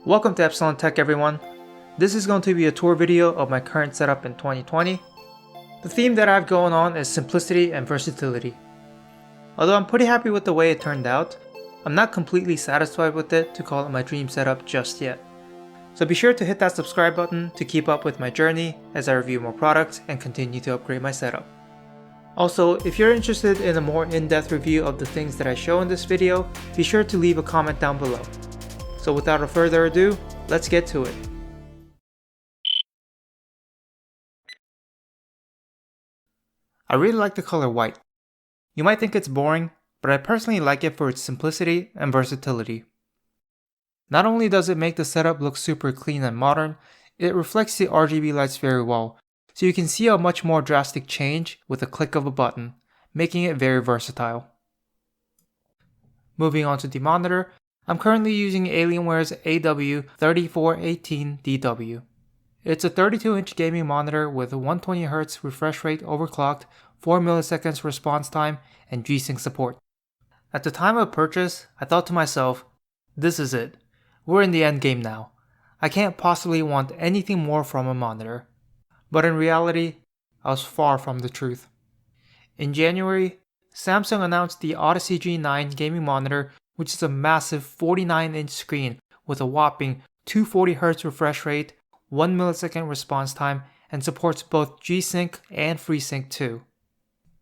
Welcome to Epsilon Tech, everyone. This is going to be a tour video of my current setup in 2020. The theme that I have going on is simplicity and versatility. Although I'm pretty happy with the way it turned out, I'm not completely satisfied with it to call it my dream setup just yet. So be sure to hit that subscribe button to keep up with my journey as I review more products and continue to upgrade my setup. Also, if you're interested in a more in-depth review of the things that I show in this video, be sure to leave a comment down below. So without further ado, let's get to it. I really like the color white. You might think it's boring, but I personally like it for its simplicity and versatility. Not only does it make the setup look super clean and modern, it reflects the RGB lights very well, so you can see a much more drastic change with a click of a button, making it very versatile. Moving on to the monitor, I'm currently using Alienware's AW3418DW. It's a 32-inch gaming monitor with a 120Hz refresh rate overclocked, 4 milliseconds response time, and G.Sync support. At the time of purchase, I thought to myself, this is it. We're in the end game now. I can't possibly want anything more from a monitor. But in reality, I was far from the truth. In January, Samsung announced the Odyssey G9 gaming monitor, which is a massive 49-inch screen with a whopping 240Hz refresh rate, 1 millisecond response time, and supports both G.Sync and FreeSync too.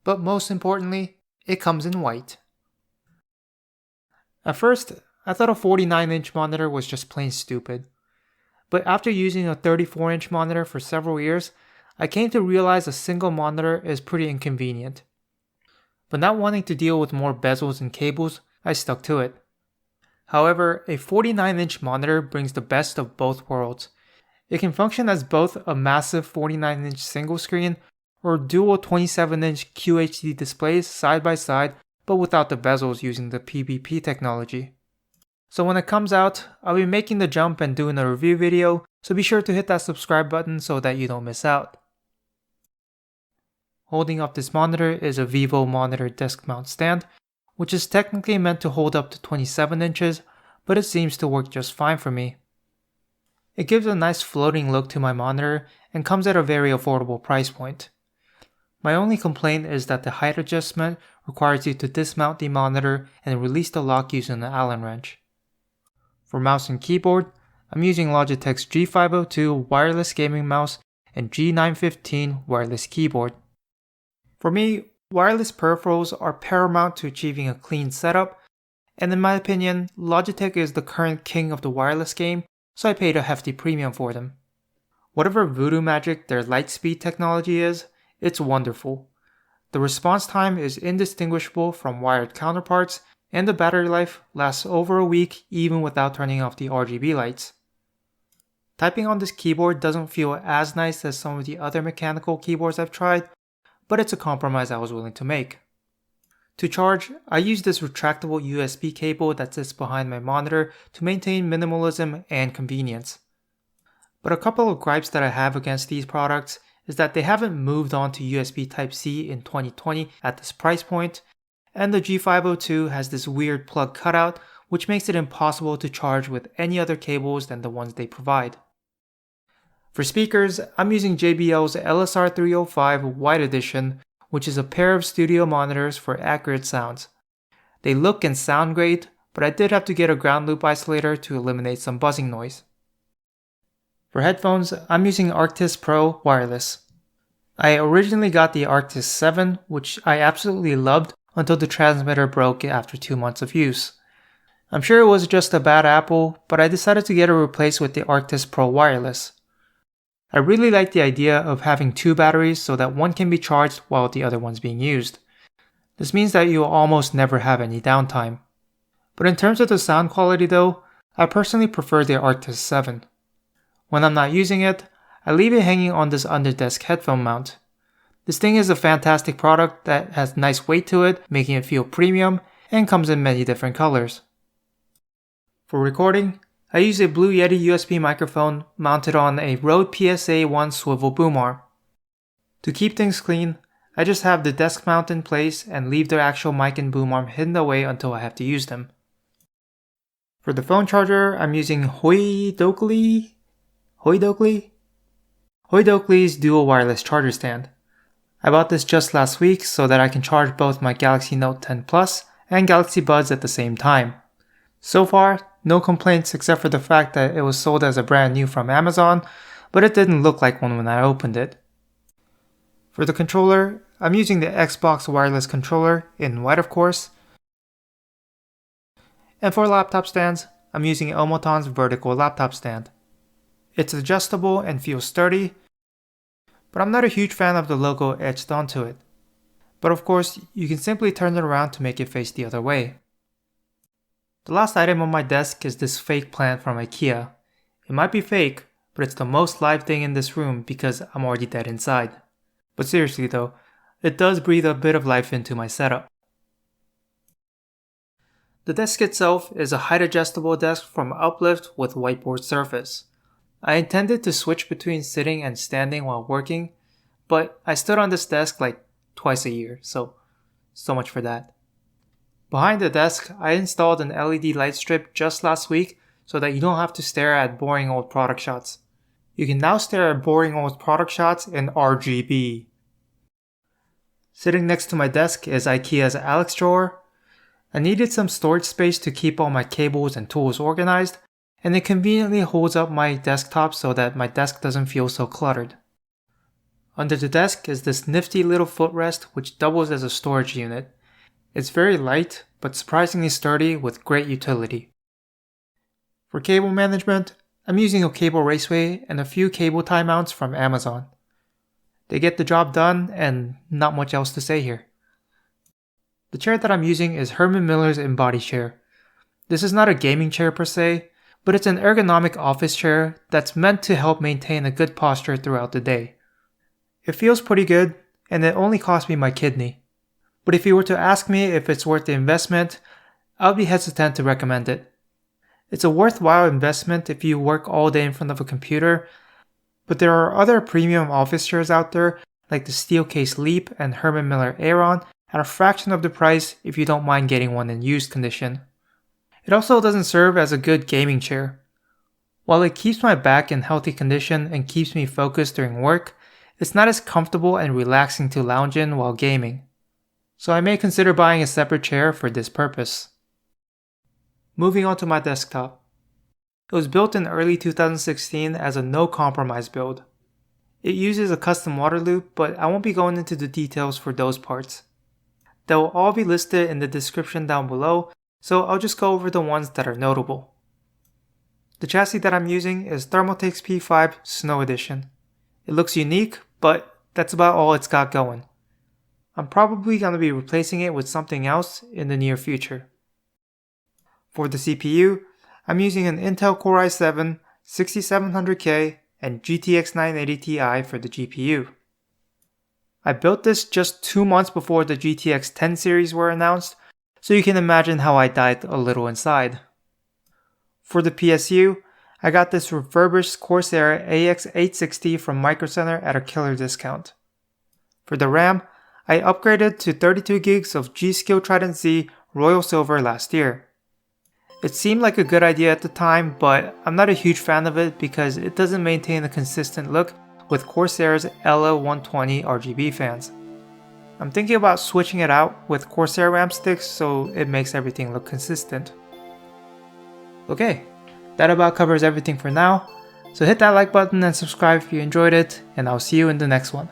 But most importantly, it comes in white. At first, I thought a 49-inch monitor was just plain stupid. But after using a 34-inch monitor for several years, I came to realize a single monitor is pretty inconvenient. But not wanting to deal with more bezels and cables, I stuck to it. However, a 49-inch monitor brings the best of both worlds. It can function as both a massive 49-inch single screen or dual 27-inch QHD displays side by side, but without the bezels using the PBP technology. So when it comes out, I'll be making the jump and doing a review video, so be sure to hit that subscribe button so that you don't miss out. Holding up this monitor is a Vivo monitor desk mount stand, which is technically meant to hold up to 27 inches, but it seems to work just fine for me. It gives a nice floating look to my monitor and comes at a very affordable price point. My only complaint is that the height adjustment requires you to dismount the monitor and release the lock using an Allen wrench. For mouse and keyboard, I'm using Logitech's G502 wireless gaming mouse and G915 wireless keyboard. For me, wireless peripherals are paramount to achieving a clean setup, and in my opinion, Logitech is the current king of the wireless game, so I paid a hefty premium for them. Whatever voodoo magic their Lightspeed technology is, it's wonderful. The response time is indistinguishable from wired counterparts, and the battery life lasts over a week even without turning off the RGB lights. Typing on this keyboard doesn't feel as nice as some of the other mechanical keyboards I've tried, but it's a compromise I was willing to make. To charge, I use this retractable USB cable that sits behind my monitor to maintain minimalism and convenience. But a couple of gripes that I have against these products is that they haven't moved on to USB Type-C in 2020 at this price point, and the G502 has this weird plug cutout which makes it impossible to charge with any other cables than the ones they provide. For speakers, I'm using JBL's LSR305 White Edition, which is a pair of studio monitors for accurate sounds. They look and sound great, but I did have to get a ground loop isolator to eliminate some buzzing noise. For headphones, I'm using Arctis Pro Wireless. I originally got the Arctis 7, which I absolutely loved until the transmitter broke after 2 months of use. I'm sure it was just a bad apple, but I decided to get it replaced with the Arctis Pro Wireless. I really like the idea of having two batteries so that one can be charged while the other one's being used. This means that you'll almost never have any downtime. But in terms of the sound quality though, I personally prefer the Arctis 7. When I'm not using it, I leave it hanging on this under-desk headphone mount. This thing is a fantastic product that has nice weight to it, making it feel premium, and comes in many different colors. For recording, I use a Blue Yeti USB microphone mounted on a Rode PSA-1 swivel boom arm. To keep things clean, I just have the desk mount in place and leave the actual mic and boom arm hidden away until I have to use them. For the phone charger, I'm using Heatkiller's dual wireless charger stand. I bought this just last week so that I can charge both my Galaxy Note 10 Plus and Galaxy Buds at the same time. So far, no complaints except for the fact that it was sold as a brand new from Amazon, but it didn't look like one when I opened it. For the controller, I'm using the Xbox wireless controller in white of course. And for laptop stands, I'm using Elmoton's vertical laptop stand. It's adjustable and feels sturdy, but I'm not a huge fan of the logo etched onto it. But of course, you can simply turn it around to make it face the other way. The last item on my desk is this fake plant from IKEA. It might be fake, but it's the most live thing in this room because I'm already dead inside. But seriously though, it does breathe a bit of life into my setup. The desk itself is a height adjustable desk from Uplift with whiteboard surface. I intended to switch between sitting and standing while working, but I stood on this desk like twice a year, so much for that. Behind the desk, I installed an LED light strip just last week so that you don't have to stare at boring old product shots. You can now stare at boring old product shots in RGB. Sitting next to my desk is IKEA's Alex drawer. I needed some storage space to keep all my cables and tools organized, and it conveniently holds up my desktop so that my desk doesn't feel so cluttered. Under the desk is this nifty little footrest which doubles as a storage unit. It's very light, but surprisingly sturdy with great utility. For cable management, I'm using a cable raceway and a few cable tie mounts from Amazon. They get the job done and not much else to say here. The chair that I'm using is Herman Miller's Embody chair. This is not a gaming chair per se, but it's an ergonomic office chair that's meant to help maintain a good posture throughout the day. It feels pretty good, and it only cost me my kidney. But if you were to ask me if it's worth the investment, I would be hesitant to recommend it. It's a worthwhile investment if you work all day in front of a computer, but there are other premium office chairs out there like the Steelcase Leap and Herman Miller Aeron at a fraction of the price if you don't mind getting one in used condition. It also doesn't serve as a good gaming chair. While it keeps my back in healthy condition and keeps me focused during work, it's not as comfortable and relaxing to lounge in while gaming. So I may consider buying a separate chair for this purpose. Moving on to my desktop. It was built in early 2016 as a no-compromise build. It uses a custom water loop, but I won't be going into the details for those parts. They will all be listed in the description down below, so I'll just go over the ones that are notable. The chassis that I'm using is Thermaltake's P5 Snow Edition. It looks unique, but that's about all it's got going. I'm probably going to be replacing it with something else in the near future. For the CPU, I'm using an Intel Core i7 6700K and GTX 980 Ti for the GPU. I built this just 2 months before the GTX 10 series were announced, so you can imagine how I died a little inside. For the PSU, I got this refurbished Corsair AX860 from Micro Center at a killer discount. For the RAM, I upgraded to 32 gigs of G.Skill Trident Z Royal Silver last year. It seemed like a good idea at the time, but I'm not a huge fan of it because it doesn't maintain a consistent look with Corsair's LL120 RGB fans. I'm thinking about switching it out with Corsair RAM sticks so it makes everything look consistent. Okay, that about covers everything for now, so hit that like button and subscribe if you enjoyed it, and I'll see you in the next one.